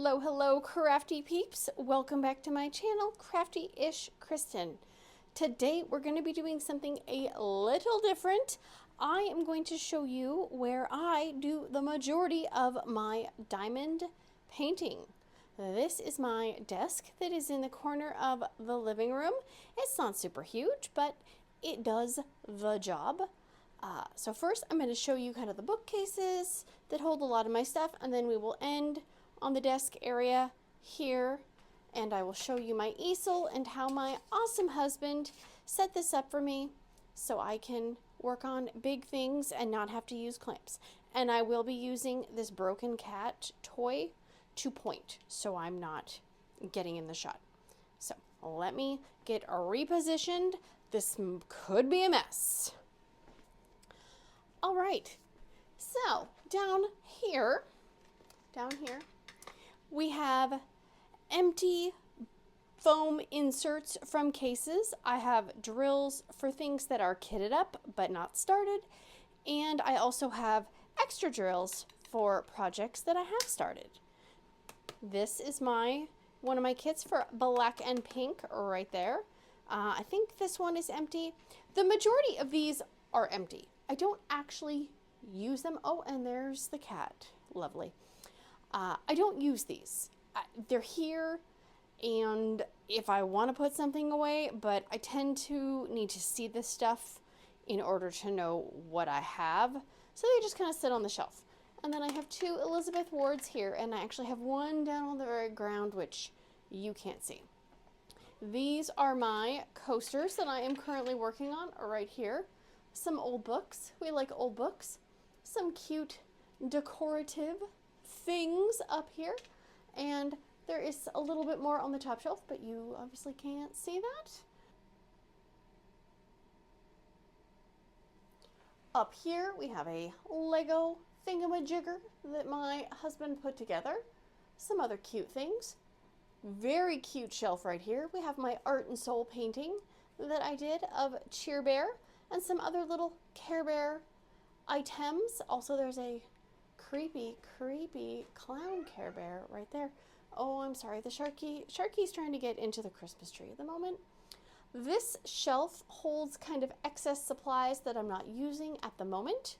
Hello, hello, crafty peeps. Welcome back to my channel, Crafty-ish-kristyn. Today, we're going to be doing something a little different. I am going to show you where I do the majority of my diamond painting. This is my desk that is in the corner of the living room. It's not super huge, but it does the job. So first, I'm going to show you kind of the bookcases that hold a lot of my stuff, and then we will end on the desk area here, and I will show you my easel and how my awesome husband set this up for me so I can work on big things and not have to use clamps. And I will be using this broken cat toy to point so I'm not getting in the shot. So let me get repositioned. This could be a mess. All right, so down here, we have empty foam inserts from cases. I have drills for things that are kitted up but not started. And I also have extra drills for projects that I have started. This is one of my kits for black and pink right there. I think this one is empty. The majority of these are empty. I don't actually use them. Oh, and there's the cat. Lovely. I don't use these. They're here, and if I want to put something away, but I tend to need to see this stuff in order to know what I have. So they just kind of sit on the shelf. And then I have two Elizabeth Wards here, and I actually have one down on the very ground, which you can't see. These are my coasters that I am currently working on right here. Some old books. We like old books. Some cute decorative things up here. And there is a little bit more on the top shelf, but you obviously can't see that. Up here we have a Lego thingamajigger that my husband put together. Some other cute things. Very cute shelf right here. We have my Art and Soul painting that I did of Cheer Bear and some other little Care Bear items. Also, there's a creepy clown Care Bear right there. Oh, I'm sorry, the Sharky's trying to get into the Christmas tree at the moment. This shelf holds kind of excess supplies that I'm not using at the moment.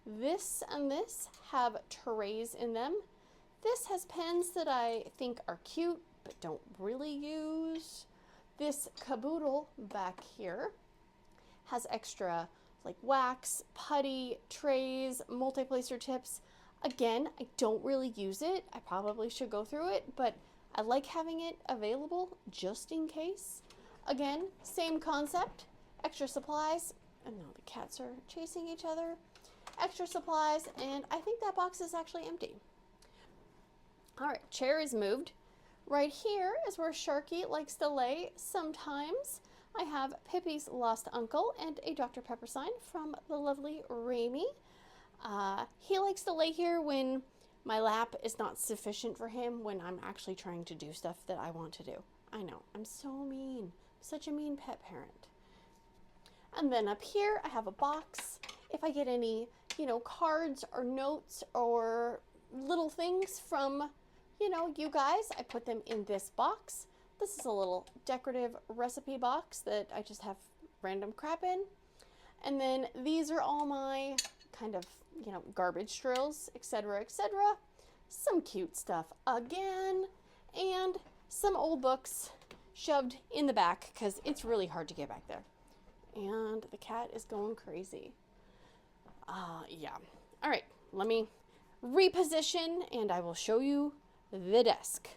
This and this have trays in them. This has pens that I think are cute but don't really use. This caboodle back here has extra like wax, putty, trays, multi-placer tips. Again, I don't really use it. I probably should go through it, but I like having it available just in case. Again, same concept, extra supplies. And now the cats are chasing each other. Extra supplies, and I think that box is actually empty. All right, chair is moved. Right here is where Sharky likes to lay sometimes. I have Pippy's Lost Uncle and a Dr. Pepper sign from the lovely Rami. He likes to lay here when my lap is not sufficient for him, when I'm actually trying to do stuff that I want to do. I know, I'm so mean. Such a mean pet parent. And then up here, I have a box. If I get any, cards or notes or little things from, you guys, I put them in this box. This is a little decorative recipe box that I just have random crap in. And then these are all my kind of, garbage drills, etc., etc. Some cute stuff again, and some old books shoved in the back because it's really hard to get back there. And the cat is going crazy. Yeah. All right, let me reposition and I will show you the desk.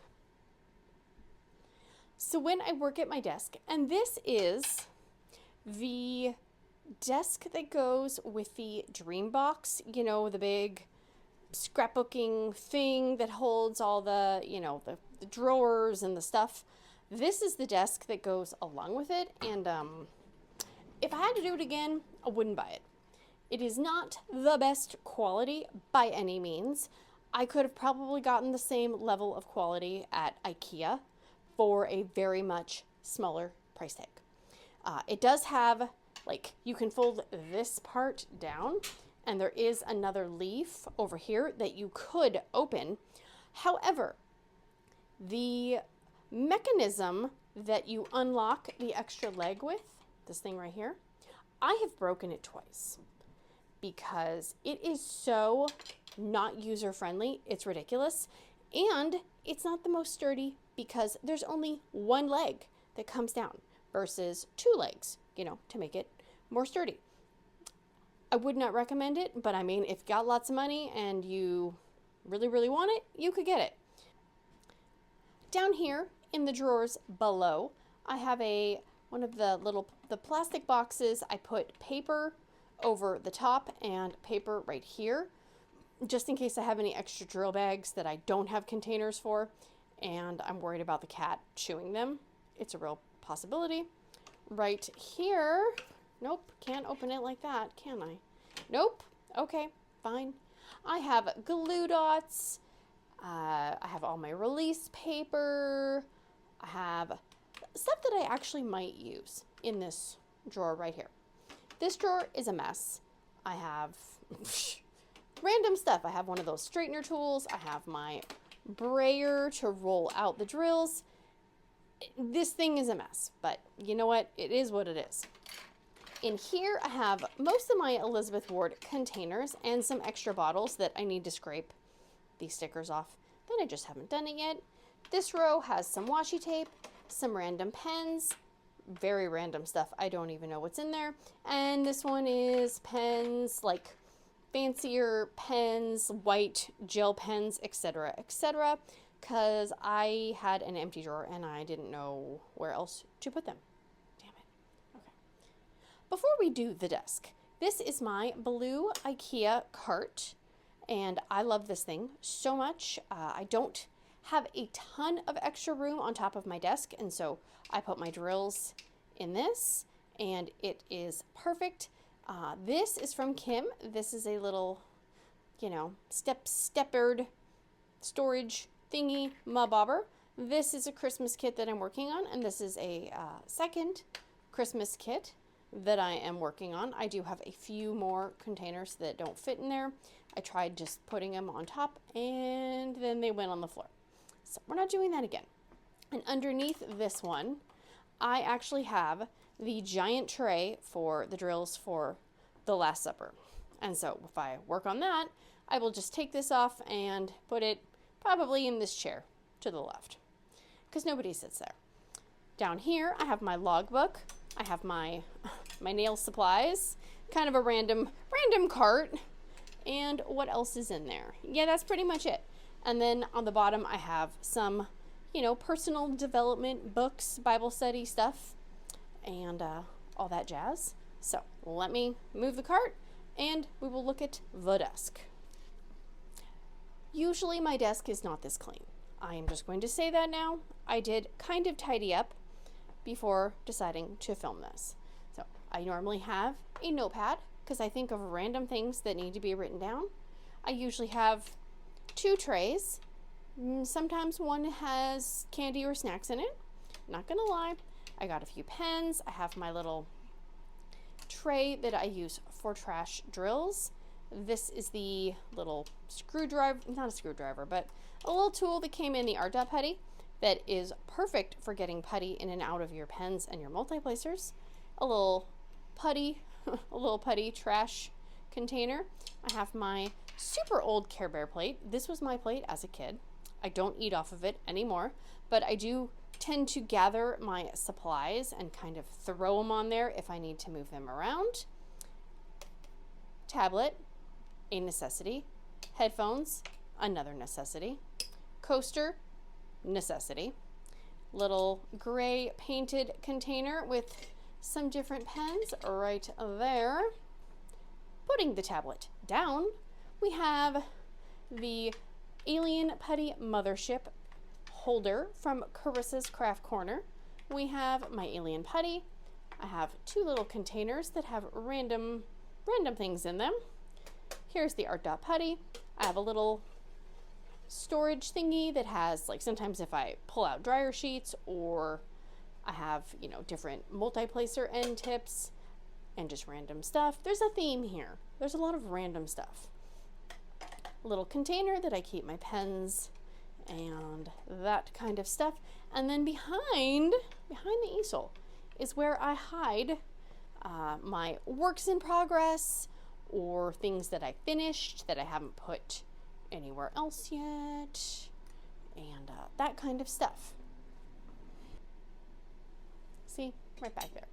So when I work at my desk, and this is the desk that goes with the dream box, the big scrapbooking thing that holds all the, the drawers and the stuff. This is the desk that goes along with it, and if I had to do it again, I wouldn't buy it. It is not the best quality by any means. I could have probably gotten the same level of quality at IKEA for a very much smaller price tag. It does have, you can fold this part down, and there is another leaf over here that you could open. However, The mechanism that you unlock the extra leg with, this thing right here, I have broken it twice because it is so not user-friendly. It's ridiculous. And it's not the most sturdy because there's only one leg that comes down versus two legs, you know, to make it more sturdy. I would not recommend it, but I mean, if you got lots of money and you really, really want it, you could get it. Down here in the drawers below, I have one of the plastic boxes. I put paper over the top and paper right here, just in case I have any extra drill bags that I don't have containers for, and I'm worried about the cat chewing them. It's a real possibility. Right here, nope, can't open it like that, can I? Nope, okay, fine. I have glue dots, I have all my release paper, I have stuff that I actually might use in this drawer right here. This drawer is a mess. I have random stuff. I have one of those straightener tools. I have my brayer to roll out the drills. This thing is a mess, but you know what? It is what it is. In here, I have most of my Elizabeth Ward containers and some extra bottles that I need to scrape these stickers off, but I just haven't done it yet. This row has some washi tape, some random pens, very random stuff. I don't even know what's in there. And this one is pens, like fancier pens, white gel pens, etc., etc., because I had an empty drawer and I didn't know where else to put them. Damn it. Okay. Before we do the desk, this is my blue IKEA cart, and I love this thing so much. I don't have a ton of extra room on top of my desk, and so I put my drills in this, and it is perfect. This is from Kim. This is a little, you know, steppered storage thingy bobber. This is a Christmas kit that I'm working on, and this is a second Christmas kit that I am working on. I do have a few more containers that don't fit in there. I tried just putting them on top, and then they went on the floor. So we're not doing that again. And underneath this one, I actually have the giant tray for the drills for the Last Supper. And so if I work on that, I will just take this off and put it probably in this chair to the left, because nobody sits there. Down here, I have my logbook. I have my nail supplies, kind of a random cart. And what else is in there? Yeah, that's pretty much it. And then on the bottom, I have some, you know, personal development books, Bible study stuff, and all that jazz. So let me move the cart and we will look at the desk. Usually my desk is not this clean. I am just going to say that now. I did kind of tidy up before deciding to film this. So I normally have a notepad because I think of random things that need to be written down. I usually have 2 trays. Sometimes one has candy or snacks in it. Not gonna lie. I got a few pens. I have my little tray that I use for trash drills. This is the little screwdriver, not a screwdriver, but a little tool that came in the Art Dot Putty that is perfect for getting putty in and out of your pens and your multi-placers. A little putty, a little putty trash container. I have my super old Care Bear plate. This was my plate as a kid. I don't eat off of it anymore, but I do tend to gather my supplies and kind of throw them on there if I need to move them around. Tablet, a necessity. Headphones, another necessity. Coaster, necessity. Little gray painted container with some different pens right there. Putting the tablet down, we have the Alien Putty Mothership holder from Carissa's Craft Corner. We have my alien putty. I have 2 little containers that have random things in them. Here's the Art Dot Putty. I have a little storage thingy that has, like, sometimes if I pull out dryer sheets, or I have, you know, different multi-placer end tips and just random stuff. There's a theme here. There's a lot of random stuff. A little container that I keep my pens and that kind of stuff. And then behind the easel is where I hide my works in progress or things that I finished that I haven't put anywhere else yet, and that kind of stuff. See, right back there.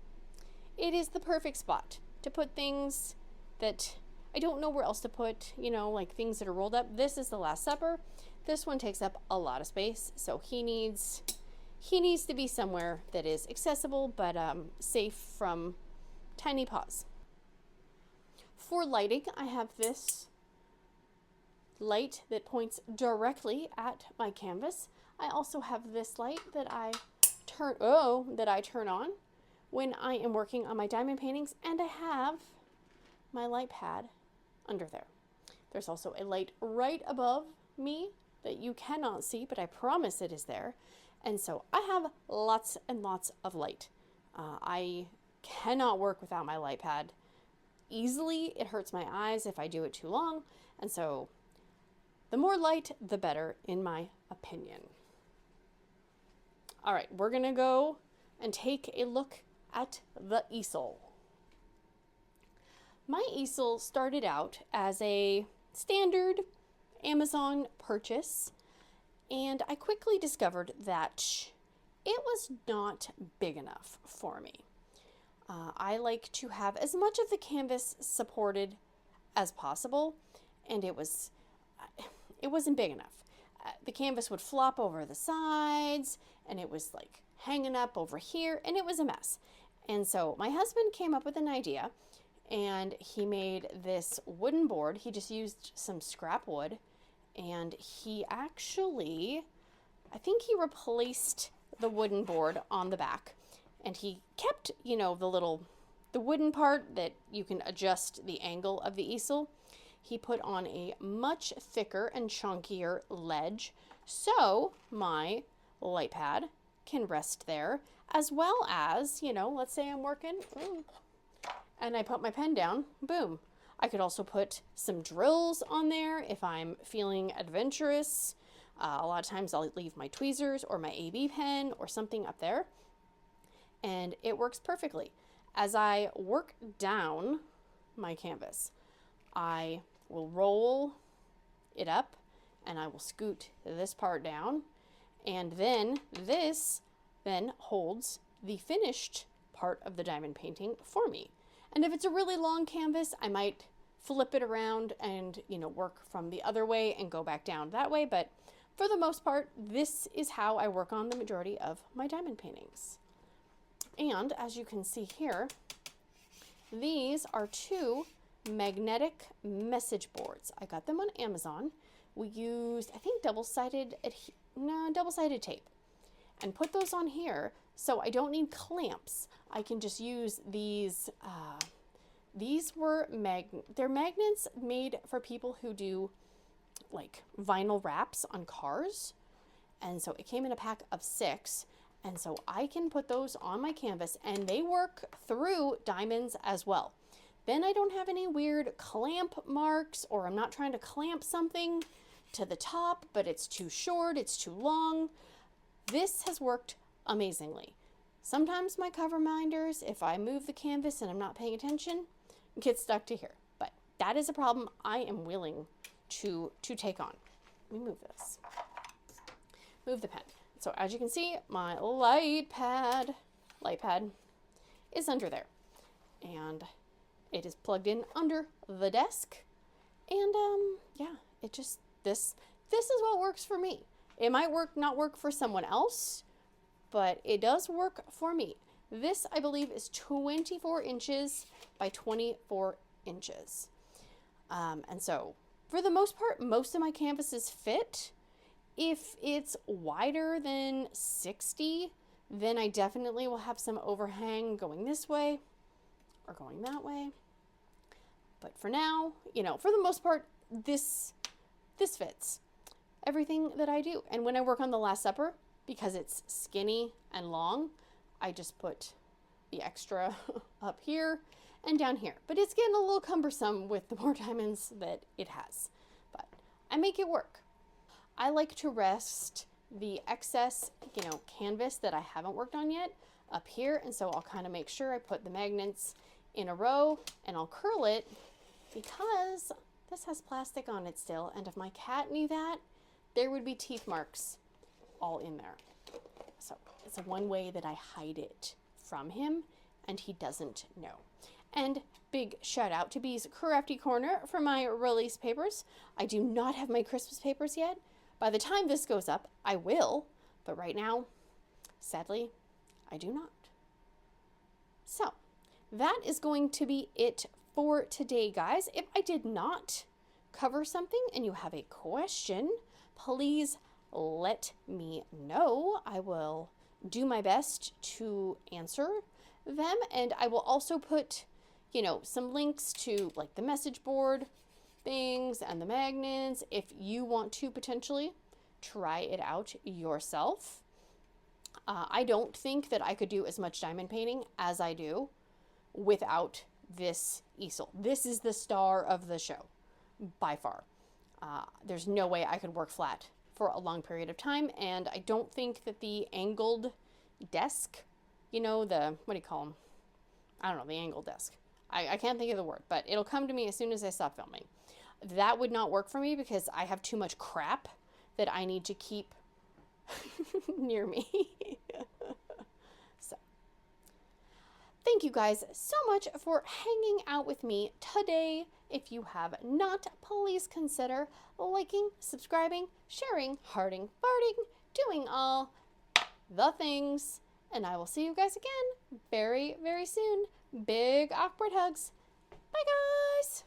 It is the perfect spot to put things that I don't know where else to put, you know, like things that are rolled up. This is the Last Supper. This one takes up a lot of space, so he needs to be somewhere that is accessible but safe from tiny paws. For lighting, I have this light that points directly at my canvas. I also have this light that I turn on when I am working on my diamond paintings, and I have my light pad under there. There's also a light right above me that you cannot see, but I promise it is there. And so I have lots and lots of light. I cannot work without my light pad easily. It hurts my eyes if I do it too long. And so the more light, the better, in my opinion. All right, we're gonna go and take a look at the easel. My easel started out as a standard Amazon purchase, and I quickly discovered that it was not big enough for me. I like to have as much of the canvas supported as possible, and it wasn't big enough. The canvas would flop over the sides, and it was like hanging up over here, and it was a mess. And so my husband came up with an idea, and he made this wooden board. He just used some scrap wood, and he actually, I think he replaced the wooden board on the back, and he kept, you know, the wooden part that you can adjust the angle of the easel. He put on a much thicker and chunkier ledge, so my light pad can rest there, as well as, you know, let's say I'm working, and I put my pen down, boom. I could also put some drills on there if I'm feeling adventurous. A lot of times I'll leave my tweezers or my AB pen or something up there, and it works perfectly. As I work down my canvas, I will roll it up and I will scoot this part down, and then this then holds the finished part of the diamond painting for me. And if it's a really long canvas, I might flip it around and, you know, work from the other way and go back down that way. But for the most part, this is how I work on the majority of my diamond paintings. And as you can see here, these are two magnetic message boards. I got them on Amazon. We used, I think, double-sided tape, and put those on here so I don't need clamps. I can just use these. These were they're magnets made for people who do like vinyl wraps on cars, and so it came in a pack of 6, and so I can put those on my canvas, and they work through diamonds as well. Then I don't have any weird clamp marks, or I'm not trying to clamp something to the top, but it's too short, it's too long. This has worked amazingly. Sometimes my cover minders, if I move the canvas and I'm not paying attention, get stuck to here. But that is a problem I am willing to take on. Let me move this. Move the pen. So as you can see, my light pad is under there. And it is plugged in under the desk. And yeah, it just, this is what works for me. It might not work for someone else, but it does work for me. This, I believe, is 24 inches by 24 inches. And so, for the most part, most of my canvases fit. If it's wider than 60, then I definitely will have some overhang going this way or going that way. But for now, you know, for the most part, this fits everything that I do. And when I work on the Last Supper, because it's skinny and long, I just put the extra up here and down here. But it's getting a little cumbersome with the more diamonds that it has. But I make it work. I like to rest the excess, canvas that I haven't worked on yet up here. And so I'll kind of make sure I put the magnets in a row and I'll curl it because this has plastic on it still. And if my cat knew that, there would be teeth marks all in there. So it's one way that I hide it from him and he doesn't know. And big shout out to Bee's Crafty Corner for my release papers. I do not have my Christmas papers yet. By the time this goes up, I will, but right now, sadly, I do not. So that is going to be it for today, guys. If I did not cover something and you have a question, please let me know. I will do my best to answer them, and I will also put, some links to like the message board things and the magnets if you want to potentially try it out yourself. I don't think that I could do as much diamond painting as I do without this easel. This is the star of the show by far. There's no way I could work flat for a long period of time, and I don't think that the angled desk, what do you call them? I don't know, the angled desk. I can't think of the word, but it'll come to me as soon as I stop filming. That would not work for me because I have too much crap that I need to keep near me. So, thank you guys so much for hanging out with me today. If you have not, please consider liking, subscribing, sharing, hearting, farting, doing all the things. And I will see you guys again very, very soon. Big awkward hugs. Bye, guys.